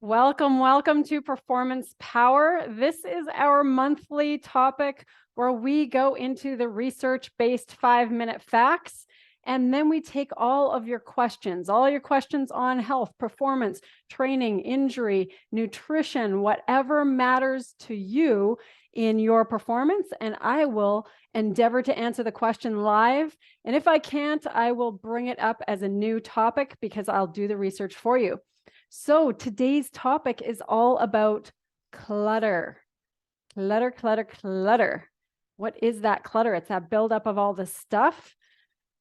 Welcome, welcome to Performance Power. This is our monthly topic where we go into the research-based 5-minute facts, and then we take all your questions on health, performance, training, injury, nutrition, whatever matters to you in your performance, and I will endeavor to answer the question live. And if I can't, I will bring it up as a new topic because I'll do the research for you. So today's topic is all about clutter. Clutter. What is that clutter? It's that buildup of all the stuff.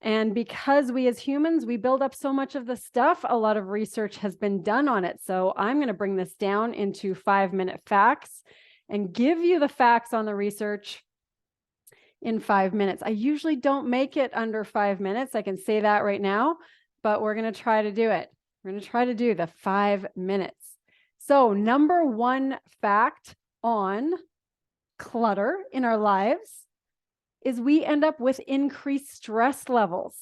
And because we as humans, we build up so much of the stuff, a lot of research has been done on it. So I'm going to bring this down into 5-minute facts and give you the facts on the research in 5 minutes. I usually don't make it under 5 minutes. I can say that right now, but we're going to try to do it. We're going to try to do the 5 minutes. So number one fact on clutter in our lives is we end up with increased stress levels.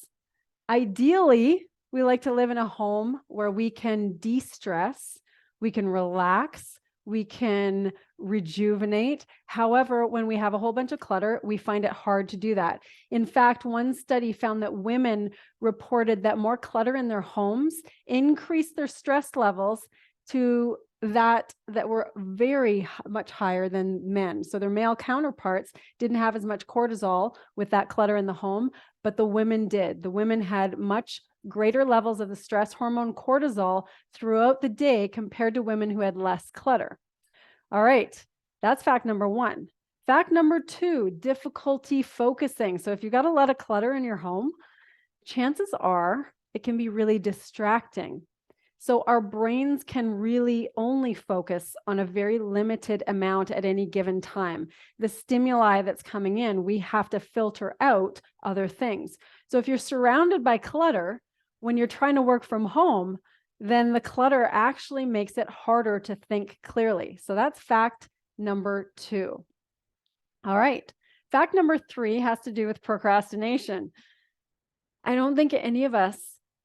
Ideally, we like to live in a home where we can de-stress, we can relax, we can rejuvenate. However, when we have a whole bunch of clutter, we find it hard to do that. In fact, one study found that women reported that more clutter in their homes increased their stress levels to that were very much higher than men. So their male counterparts didn't have as much cortisol with that clutter in the home, but the women did. The women had much greater levels of the stress hormone cortisol throughout the day compared to women who had less clutter. All right, that's fact number one. Fact number two, difficulty focusing. So if you've got a lot of clutter in your home, chances are it can be really distracting. So our brains can really only focus on a very limited amount at any given time. The stimuli that's coming in, we have to filter out other things. So if you're surrounded by clutter, when you're trying to work from home, then the clutter actually makes it harder to think clearly. So that's fact number two. All right. Fact number three has to do with procrastination. I don't think any of us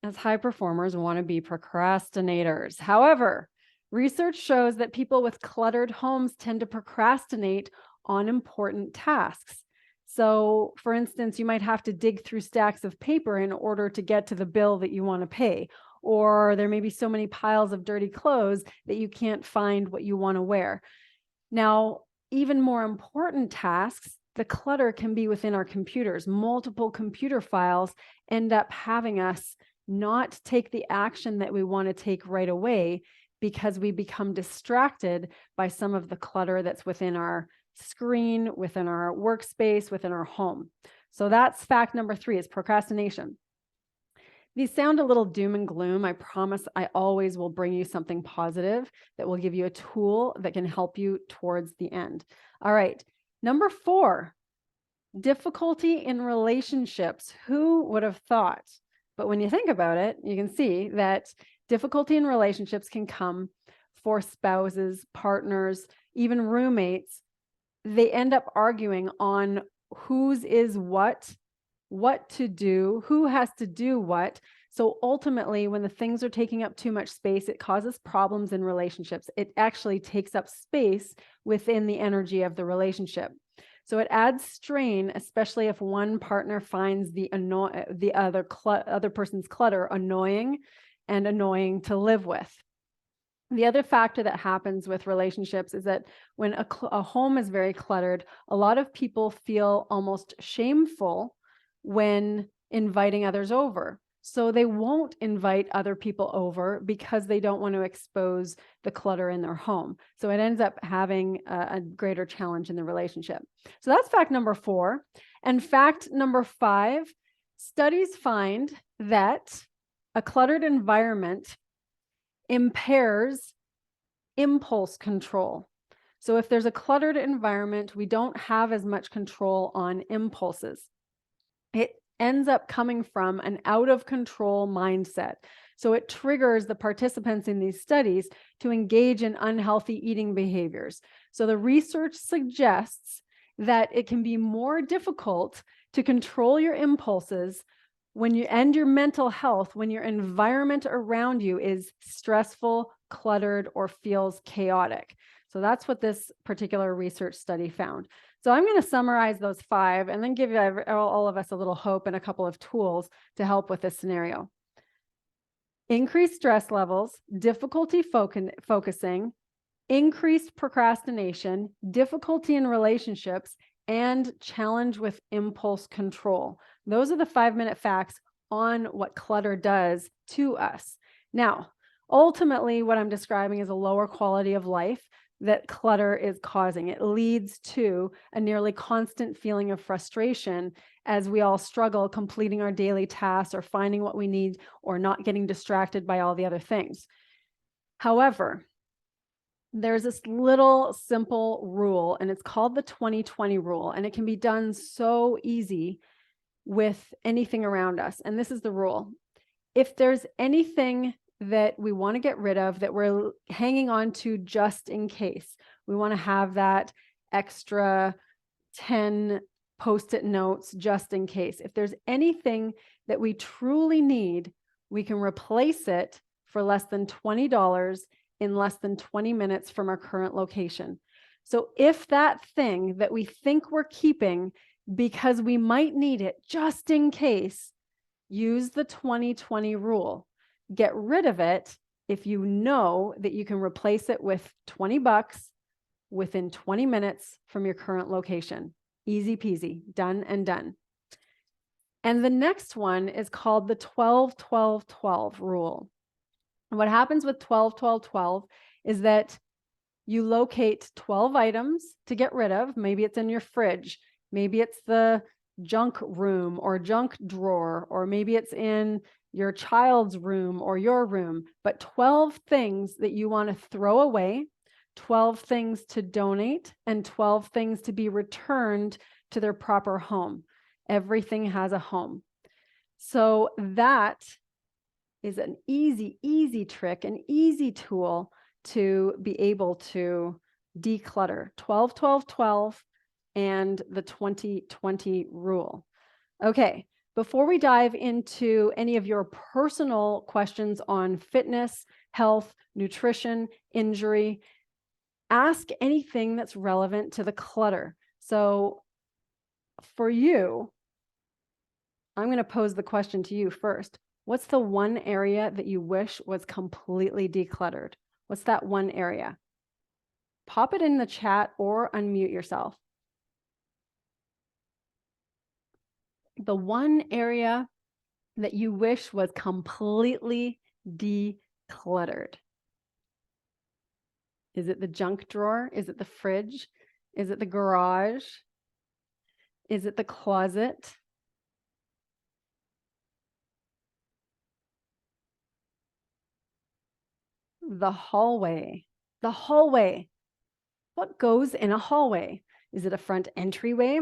as high performers want to be procrastinators. However, research shows that people with cluttered homes tend to procrastinate on important tasks. So, for instance, you might have to dig through stacks of paper in order to get to the bill that you want to pay. Or there may be so many piles of dirty clothes that you can't find what you want to wear. Now, even more important tasks, the clutter can be within our computers. Multiple computer files end up having us not take the action that we want to take right away because we become distracted by some of the clutter that's within our screen, within our workspace, within our home. So that's fact number three, is procrastination. These sound a little doom and gloom. I promise I always will bring you something positive that will give you a tool that can help you towards the end. All right. Number four, difficulty in relationships. Who would have thought? But when you think about it, you can see that difficulty in relationships can come for spouses, partners, even roommates. They end up arguing on whose is what to do, who has to do what. So ultimately, when the things are taking up too much space, it causes problems in relationships. It actually takes up space within the energy of the relationship. So it adds strain, especially if one partner finds the other person's clutter annoying to live with. The other factor that happens with relationships is that when a home is very cluttered, a lot of people feel almost shameful when inviting others over. So they won't invite other people over because they don't want to expose the clutter in their home. So it ends up having a greater challenge in the relationship. So that's fact number four. And fact number five, studies find that a cluttered environment impairs impulse control. So if there's a cluttered environment, we don't have as much control on impulses. It ends up coming from an out of control mindset. So it triggers the participants in these studies to engage in unhealthy eating behaviors. So the research suggests that it can be more difficult to control your impulses when you and your mental health, when your environment around you is stressful, cluttered or feels chaotic. So that's what this particular research study found. So I'm going to summarize those 5 and then give all of us a little hope and a couple of tools to help with this scenario. Increased stress levels, difficulty focusing, increased procrastination, difficulty in relationships, and challenge with impulse control. Those are the 5-minute facts on what clutter does to us. Now, ultimately, what I'm describing is a lower quality of life that clutter is causing. It leads to a nearly constant feeling of frustration as we all struggle completing our daily tasks or finding what we need or not getting distracted by all the other things. However, there's this little simple rule, and it's called the 20-20 rule, and it can be done so easy with anything around us. And this is the rule. If there's anything that we want to get rid of that we're hanging on to just in case, we want to have that extra 10 post-it notes just in case. If there's anything that we truly need, we can replace it for less than $20 in less than 20 minutes from our current location. So if that thing that we think we're keeping because we might need it just in case, use the 20-20 rule. Get rid of it if you know that you can replace it with $20 within 20 minutes from your current location. Easy peasy, done and done. And the next one is called the 12-12-12 rule. And what happens with 12-12-12 is that you locate 12 items to get rid of. Maybe it's in your fridge. Maybe it's the junk room or junk drawer, or maybe it's in your child's room or your room. But 12 things that you want to throw away, 12 things to donate, and 12 things to be returned to their proper home. Everything has a home. So that is an easy trick, an easy tool to be able to declutter. 12-12-12 and the 20-20 rule. Okay, before we dive into any of your personal questions on fitness, health, nutrition, injury, ask anything that's relevant to the clutter. So for you, I'm going to pose the question to you first. What's the one area that you wish was completely decluttered? What's that one area? Pop it in the chat or unmute yourself. The one area that you wish was completely decluttered. Is it the junk drawer? Is it the fridge? Is it the garage? Is it the closet? The hallway. The hallway. What goes in a hallway? Is it a front entryway?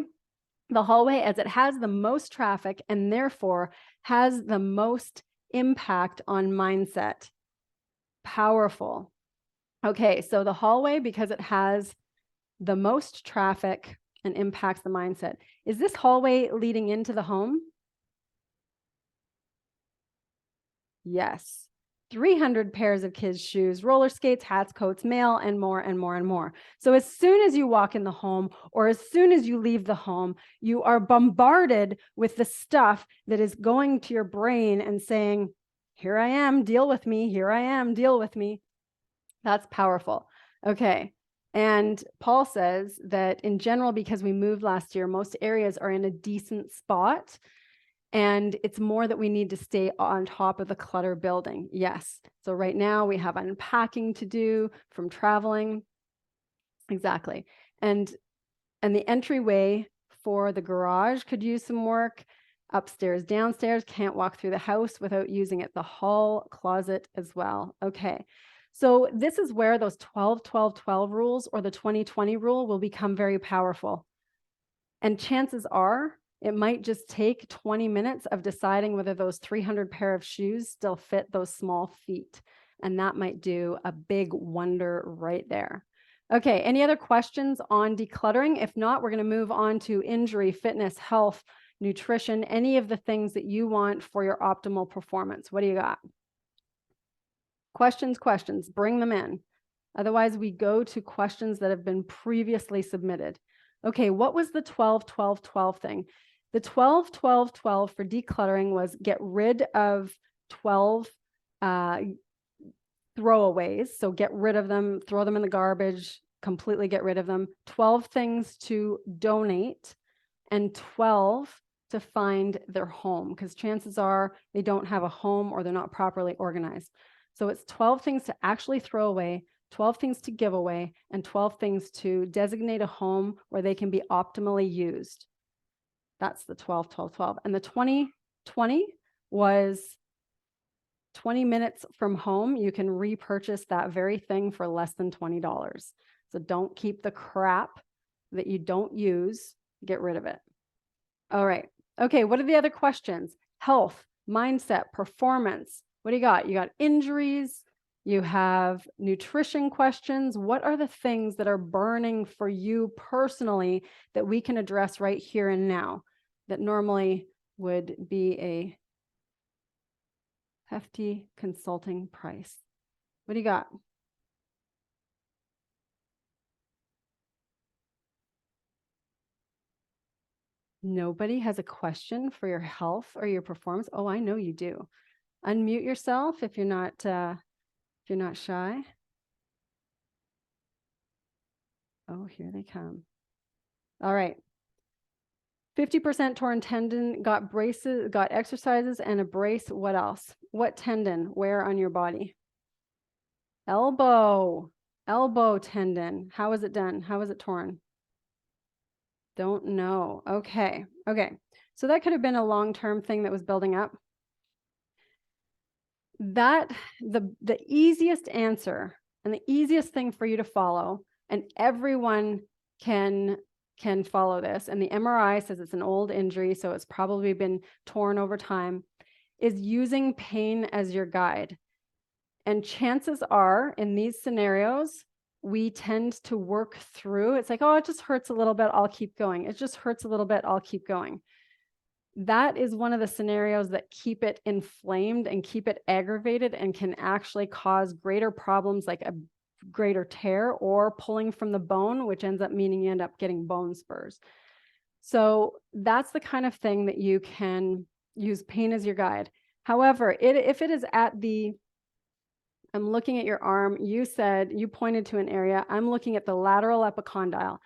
The hallway, as it has the most traffic and therefore has the most impact on mindset. Powerful. Okay, so the hallway, because it has the most traffic and impacts the mindset. Is this hallway leading into the home? Yes. 300 pairs of kids' shoes, roller skates, hats, coats, mail, and more and more and more. So as soon as you walk in the home or as soon as you leave the home, you are bombarded with the stuff that is going to your brain and saying, here I am, deal with me. Here I am, deal with me. That's powerful. Okay. And Paul says that in general, because we moved last year, most areas are in a decent spot. And it's more that we need to stay on top of the clutter building. Yes. So right now we have unpacking to do from traveling. Exactly. And the entryway for the garage could use some work. Upstairs, downstairs, can't walk through the house without using it. The hall, closet as well. Okay. So this is where those 12-12-12 rules or the 20-20 rule will become very powerful. And chances are, it might just take 20 minutes of deciding whether those 300 pair of shoes still fit those small feet. And that might do a big wonder right there. Okay, any other questions on decluttering? If not, we're going to move on to injury, fitness, health, nutrition, any of the things that you want for your optimal performance. What do you got? Questions, bring them in. Otherwise, we go to questions that have been previously submitted. Okay, what was the 12, 12, 12 thing? The 12, 12, 12 for decluttering was get rid of 12 throwaways. So get rid of them, throw them in the garbage, completely get rid of them. 12 things to donate, and 12 to find their home, because chances are they don't have a home or they're not properly organized. So it's 12 things to actually throw away, 12 things to give away, and 12 things to designate a home where they can be optimally used. That's the 12, 12, 12. And the 20, 20 was 20 minutes from home. You can repurchase that very thing for less than $20. So don't keep the crap that you don't use. Get rid of it. All right. Okay, what are the other questions? Health, mindset, performance. What do you got? You got injuries, you have nutrition questions. What are the things that are burning for you personally that we can address right here and now that normally would be a hefty consulting price? What do you got? Nobody has a question for your health or your performance? Oh, I know you do. Unmute yourself if you're not shy. Oh, here they come. All right. 50% torn tendon, got braces, got exercises and a brace. What else? What tendon? Where on your body? Elbow tendon. How is it done? How is it torn? Don't know. Okay. So that could have been a long-term thing that was building up. That the easiest answer and the easiest thing for you to follow, and everyone can follow this, and the MRI says it's an old injury, so it's probably been torn over time, is using pain as your guide. And chances are in these scenarios, we tend to work through, it's like, oh, it just hurts a little bit, I'll keep going. It just hurts a little bit, I'll keep going. That is one of the scenarios that keep it inflamed and keep it aggravated and can actually cause greater problems like a greater tear or pulling from the bone, which ends up meaning you end up getting bone spurs. So that's the kind of thing that you can use pain as your guide. However, if it is at the, I'm looking at your arm, you pointed to an area, I'm looking at the lateral epicondyle.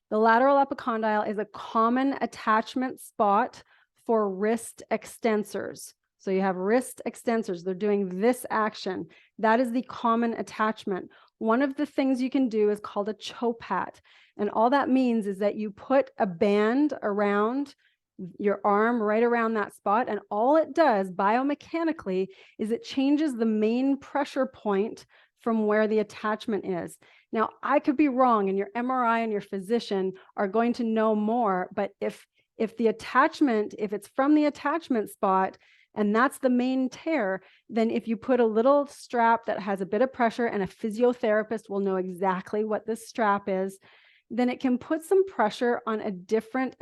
The lateral epicondyle is a common attachment spot for wrist extensors. So you have wrist extensors, they're doing this action. That is the common attachment. One of the things you can do is called a chopat. And all that means is that you put a band around your arm right around that spot. And all it does biomechanically is it changes the main pressure point from where the attachment is. Now, I could be wrong, and your MRI and your physician are going to know more, but if the attachment, if it's from the attachment spot and that's the main tear, then if you put a little strap that has a bit of pressure, and a physiotherapist will know exactly what this strap is, then it can put some pressure on a different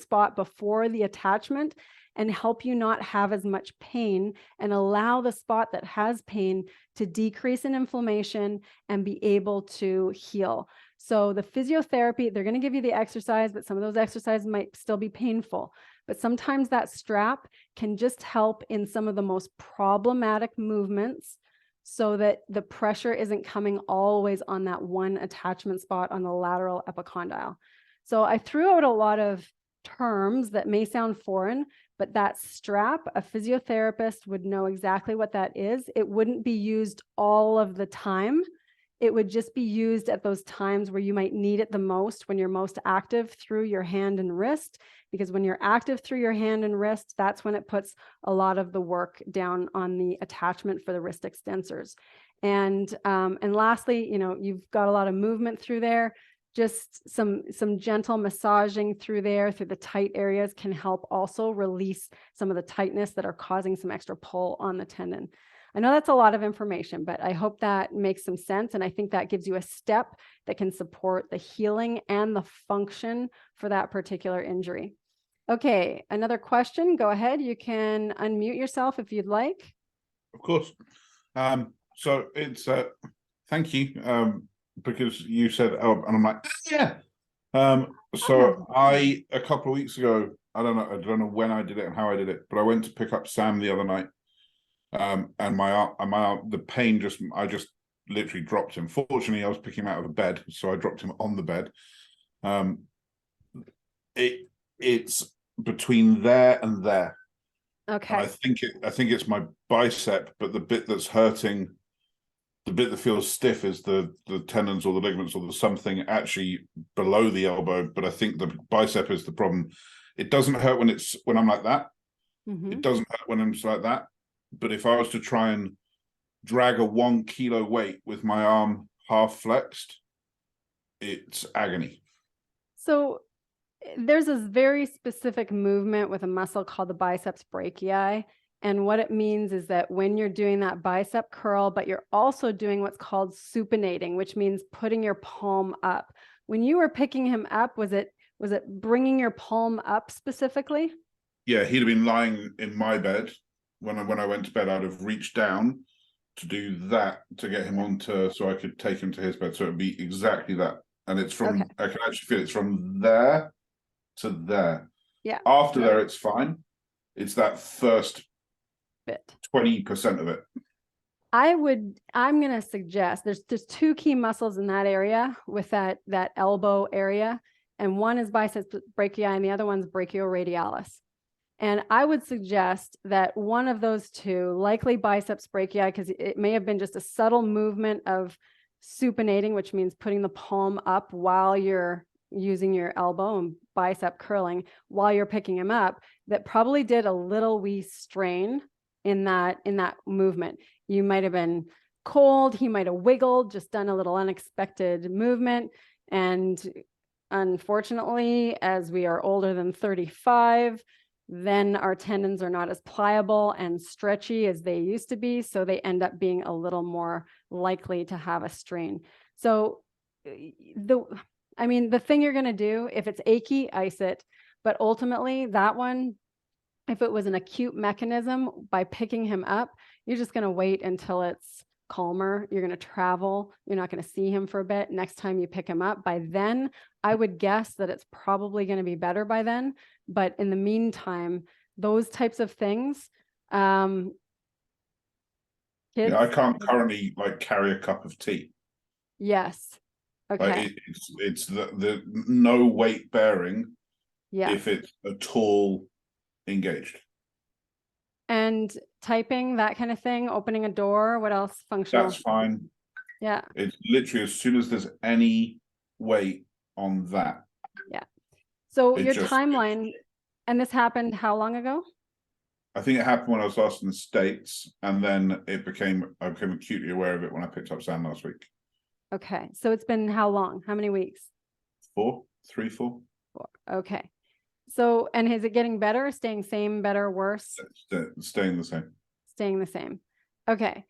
spot before the attachment and help you not have as much pain and allow the spot that has pain to decrease in inflammation and be able to heal. So the physiotherapy, they're going to give you the exercise, but some of those exercises might still be painful. But sometimes that strap can just help in some of the most problematic movements so that the pressure isn't coming always on that one attachment spot on the lateral epicondyle. So I threw out a lot of terms that may sound foreign, but that strap, a physiotherapist would know exactly what that is. It wouldn't be used all of the time. It would just be used at those times where you might need it the most, when you're most active through your hand and wrist, because when you're active through your hand and wrist, that's when it puts a lot of the work down on the attachment for the wrist extensors. And lastly, you've got a lot of movement through there. Just some gentle massaging through there, through the tight areas, can help also release some of the tightness that are causing some extra pull on the tendon. I know that's a lot of information, but I hope that makes some sense. And I think that gives you a step that can support the healing and the function for that particular injury. Okay, another question. Go ahead. You can unmute yourself if you'd like. Of course. So it's thank you. Because you said, oh, and I'm like, yeah. So I a couple of weeks ago, I don't know when I did it and how I did it, but I went to pick up Sam the other night. And my arm, the pain I just literally dropped him. Fortunately, I was picking him out of the bed, so I dropped him on the bed. Um, it's between there and there. And Okay. I think it's my bicep, but the bit that's hurting, the bit that feels stiff is the tendons or the ligaments or the something actually below the elbow. But I think the bicep is the problem. It doesn't hurt when I'm like that. It doesn't hurt when I'm just like that. But if I was to try and drag a 1 kilo weight with my arm half flexed, it's agony. So there's this very specific movement with a muscle called the biceps brachii. And what it means is that when you're doing that bicep curl, but you're also doing what's called supinating, which means putting your palm up. When you were picking him up, was it bringing your palm up specifically? Yeah, he'd have been lying in my bed when I went to bed. I'd have reached down to do that to get him onto so I could take him to his bed. So it'd be exactly that. And it's Okay. I can actually feel it's from there to there. Yeah. After there, it's fine. It's that first Bit. 20% of it. I'm going to suggest there's two key muscles in that area with that elbow area. And one is biceps brachii and the other one's brachioradialis. And I would suggest that one of those two, likely biceps brachii, because it may have been just a subtle movement of supinating, which means putting the palm up while you're using your elbow and bicep curling while you're picking him up, that probably did a little wee strain in that movement. You might have been cold, he might have wiggled, just done a little unexpected movement. And unfortunately, as we are older than 35, then our tendons are not as pliable and stretchy as they used to be. So they end up being a little more likely to have a strain. So the thing you're going to do, if it's achy, ice it. But ultimately, that one, if it was an acute mechanism, by picking him up, you're just going to wait until it's calmer. You're going to travel. You're not going to see him for a bit. Next time you pick him up, by then, I would guess that it's probably going to be better by then. But in the meantime, those types of things, kids. Yeah, I can't currently carry a cup of tea. Yes. Okay. It's the no weight bearing if Yes. it's at all engaged. And typing, that kind of thing, opening a door, what else functional? That's fine. Yeah. It's literally as soon as there's any weight on that. Yeah. So your timeline, and this happened how long ago? I think it happened when I was last in the States, and then I became acutely aware of it when I picked up Sam last week. Okay. So it's been how long? How many weeks? 4. Okay. So, and is it getting better, staying same, better, worse? Staying the same. Staying the same. Okay.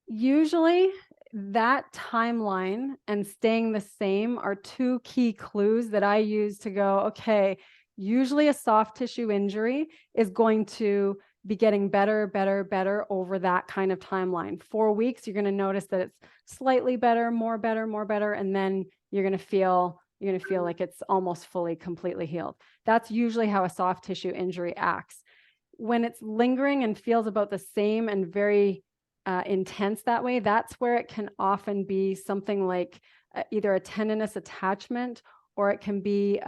Usually that timeline and staying the same are two key clues that I use to go, okay, usually a soft tissue injury is going to be getting better, better, better over that kind of timeline. 4 weeks, you're going to notice that it's slightly better, more better, more better. And then you're going to feel like it's almost fully, completely healed. That's usually how a soft tissue injury acts. When it's lingering and feels about the same and very intense that way, that's where it can often be something like either a tendinous attachment, or it can be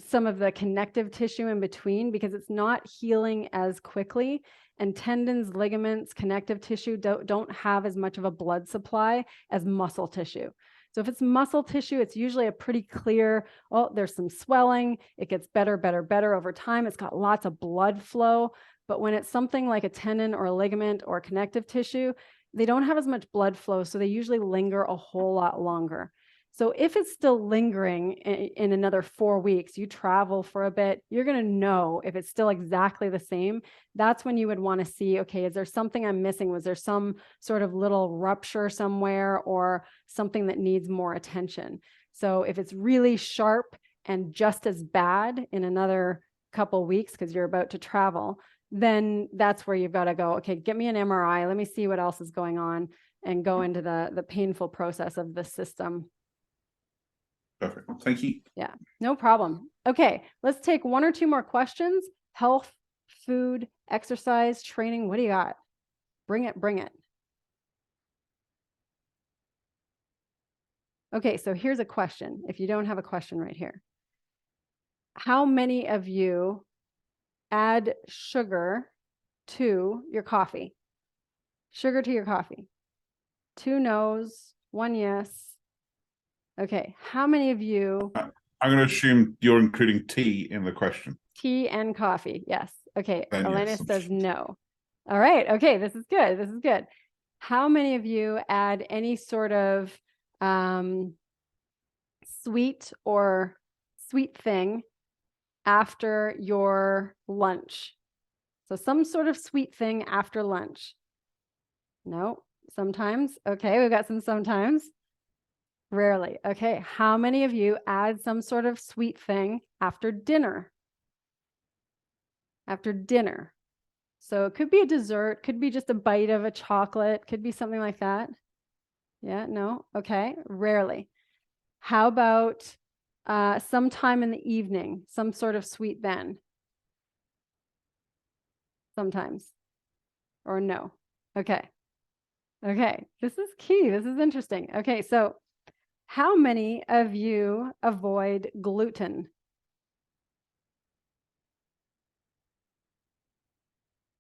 some of the connective tissue in between, because it's not healing as quickly. And tendons, ligaments, connective tissue don't have as much of a blood supply as muscle tissue. So if it's muscle tissue, it's usually a pretty clear, oh, there's some swelling. It gets better, better, better over time. It's got lots of blood flow. But when it's something like a tendon or a ligament or connective tissue, they don't have as much blood flow. So they usually linger a whole lot longer. So if it's still lingering in another 4 weeks, you travel for a bit, you're going to know if it's still exactly the same. That's when you would want to see, okay, is there something I'm missing? Was there some sort of little rupture somewhere or something that needs more attention? So if it's really sharp and just as bad in another couple weeks because you're about to travel, then that's where you've got to go, okay, get me an MRI. Let me see what else is going on and go into the painful process of the system. Perfect. Thank you. Yeah, no problem. Okay, let's take one or two more questions. Health, food, exercise, training. What do you got? Bring it, bring it. Okay, so here's a question. If you don't have a question right here. How many of you add sugar to your coffee? Sugar to your coffee. 2 no's, 1 yes. Okay, how many of you? I'm going to assume you're including tea in the question. Tea and coffee, yes. Okay, Then Elena yes. says no. All right, okay, this is good. This is good. How many of you add any sort of sweet or sweet thing after your lunch? So some sort of sweet thing after lunch. No, sometimes. Okay, we've got some sometimes. Rarely. Okay, how many of you add some sort of sweet thing after dinner? After dinner. So it could be a dessert, could be just a bite of a chocolate, could be something like that. Yeah, no, okay, rarely. How about sometime in the evening, some sort of sweet then? Sometimes. Or no? Okay. Okay, this is key. This is interesting. Okay, so how many of you avoid gluten?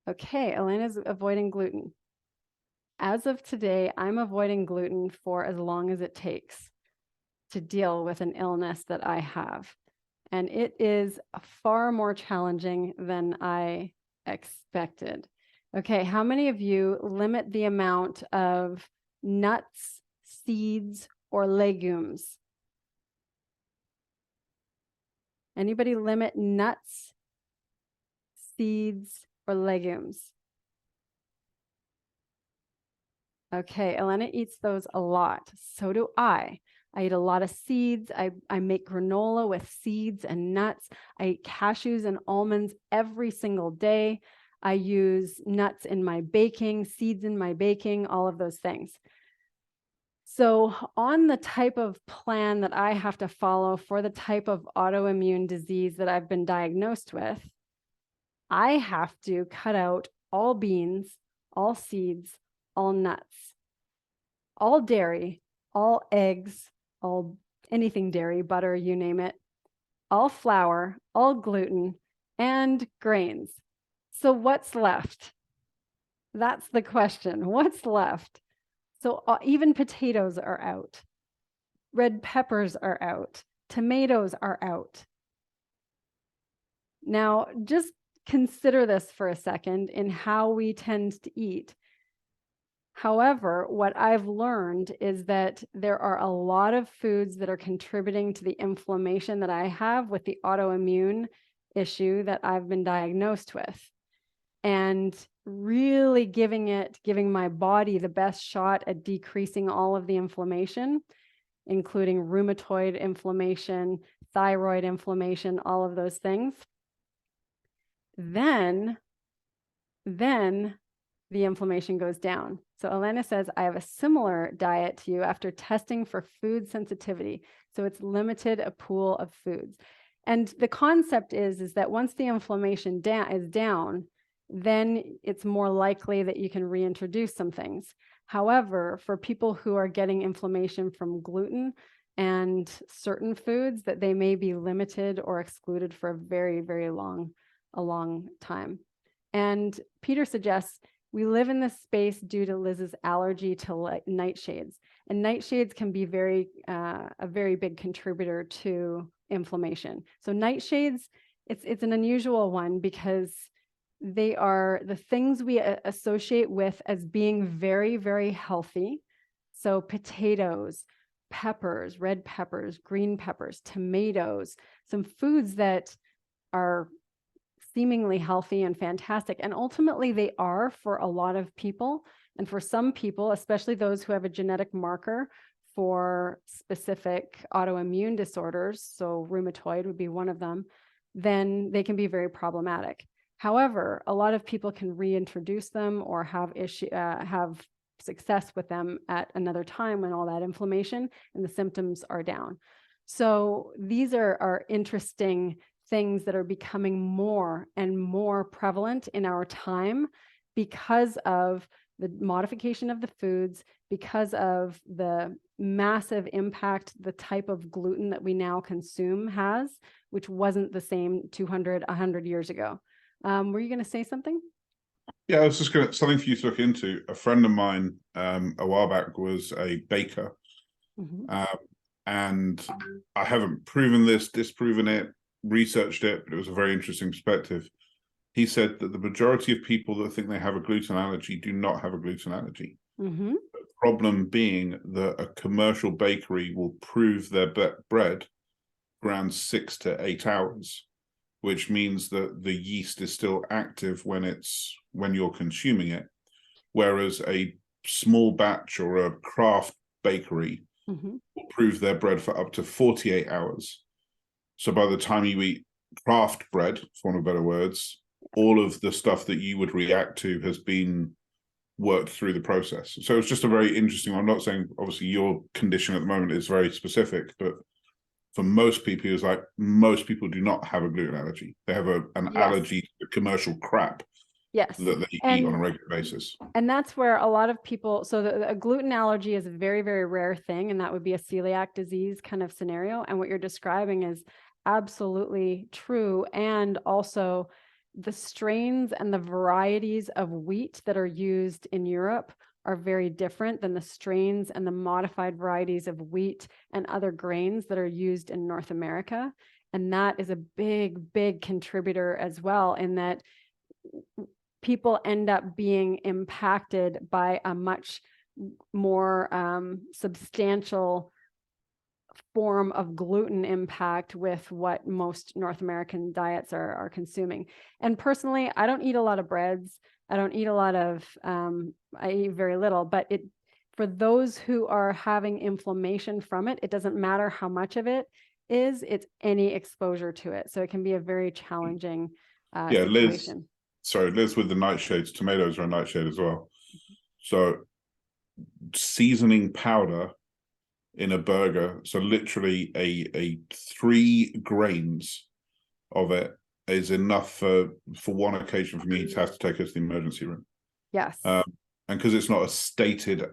Okay, Elena's avoiding gluten. As of today, I'm avoiding gluten for as long as it takes to deal with an illness that I have. And it is far more challenging than I expected. Okay, how many of you limit the amount of nuts, seeds, or legumes? Anybody limit nuts, seeds, or legumes? Okay, Elena eats those a lot. So do I. I eat a lot of seeds. I make granola with seeds and nuts. I eat cashews and almonds every single day. I use nuts in my baking, seeds in my baking, all of those things. So on the type of plan that I have to follow for the type of autoimmune disease that I've been diagnosed with, I have to cut out all beans, all seeds, all nuts, all dairy, all eggs, all anything dairy, butter, you name it, all flour, all gluten, and grains. So what's left? That's the question. What's left? So even potatoes are out. Red peppers are out. Tomatoes are out. Now, just consider this for a second in how we tend to eat. However, what I've learned is that there are a lot of foods that are contributing to the inflammation that I have with the autoimmune issue that I've been diagnosed with. And really giving my body the best shot at decreasing all of the inflammation, including rheumatoid inflammation, thyroid inflammation, all of those things. Then the inflammation goes down. So Elena says, I have a similar diet to you after testing for food sensitivity. So it's limited a pool of foods. And the concept is that once the inflammation is down, then it's more likely that you can reintroduce some things. However, for people who are getting inflammation from gluten and certain foods, that they may be limited or excluded for a very, very long time. And Peter suggests we live in this space due to Liz's allergy to nightshades. And nightshades can be a very big contributor to inflammation. So nightshades, it's an unusual one because they are the things we associate with as being very, very healthy. So potatoes, peppers, red peppers, green peppers, tomatoes, some foods that are seemingly healthy and fantastic. And ultimately they are for a lot of people. And for some people, especially those who have a genetic marker for specific autoimmune disorders, so rheumatoid would be one of them, then they can be very problematic. However, a lot of people can reintroduce them or have success with them at another time when all that inflammation and the symptoms are down. So these are interesting things that are becoming more and more prevalent in our time because of the modification of the foods, because of the massive impact the type of gluten that we now consume has, which wasn't the same 200, 100 years ago. Were you going to say something? Yeah, I was just going to, something for you to look into. A friend of mine a while back was a baker. And I haven't proven this, disproven it, researched it, but it was a very interesting perspective. He said that the majority of people that think they have a gluten allergy do not have a gluten allergy. The problem being that a commercial bakery will prove their bread around 6 to 8 hours, which means that the yeast is still active when you're consuming it, whereas a small batch or a craft bakery will prove their bread for up to 48 hours. So by the time you eat craft bread, for want of better words, all of the stuff that you would react to has been worked through the process. So it's just a very interesting one. I'm not saying, obviously, your condition at the moment is very specific, but for most people, it's like most people do not have a gluten allergy. They have an allergy to commercial crap that they eat on a regular basis. And that's where a lot of people, so a gluten allergy is a very, very rare thing, and that would be a celiac disease kind of scenario. And what you're describing is absolutely true. And also the strains and the varieties of wheat that are used in Europe are very different than the strains and the modified varieties of wheat and other grains that are used in North America. And that is a big, big contributor as well, in that people end up being impacted by a much more substantial form of gluten impact with what most North American diets are consuming. And personally, I don't eat a lot of breads. I don't eat a lot of, I eat very little, but for those who are having inflammation from it, it doesn't matter how much of it is, it's any exposure to it. So it can be a very challenging situation. Liz with the nightshades, tomatoes are a nightshade as well. So seasoning powder in a burger, so literally a 3 grains of it is enough for one occasion for me to have to take us to the emergency room. Yes. And because it's not a stated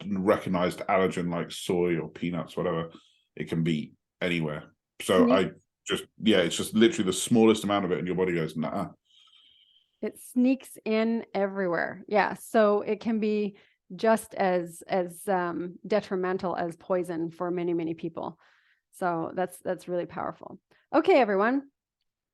recognized allergen like soy or peanuts, whatever, it can be anywhere. So it's just literally the smallest amount of it and your body goes, nah. It sneaks in everywhere. Yeah. So it can be just as detrimental as poison for many, many people. So that's really powerful. Okay, everyone.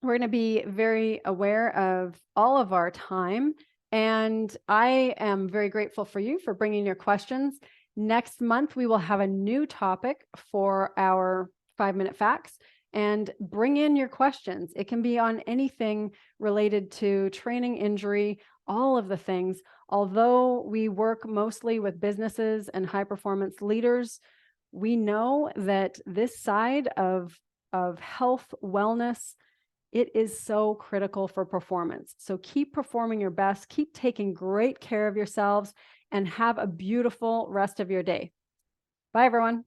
We're going to be very aware of all of our time. And I am very grateful for you for bringing your questions. Next month, we will have a new topic for our 5-minute facts. And bring in your questions. It can be on anything related to training, injury, all of the things. Although we work mostly with businesses and high performance leaders, we know that this side of health, wellness, it is so critical for performance. So keep performing your best, keep taking great care of yourselves, and have a beautiful rest of your day. Bye, everyone.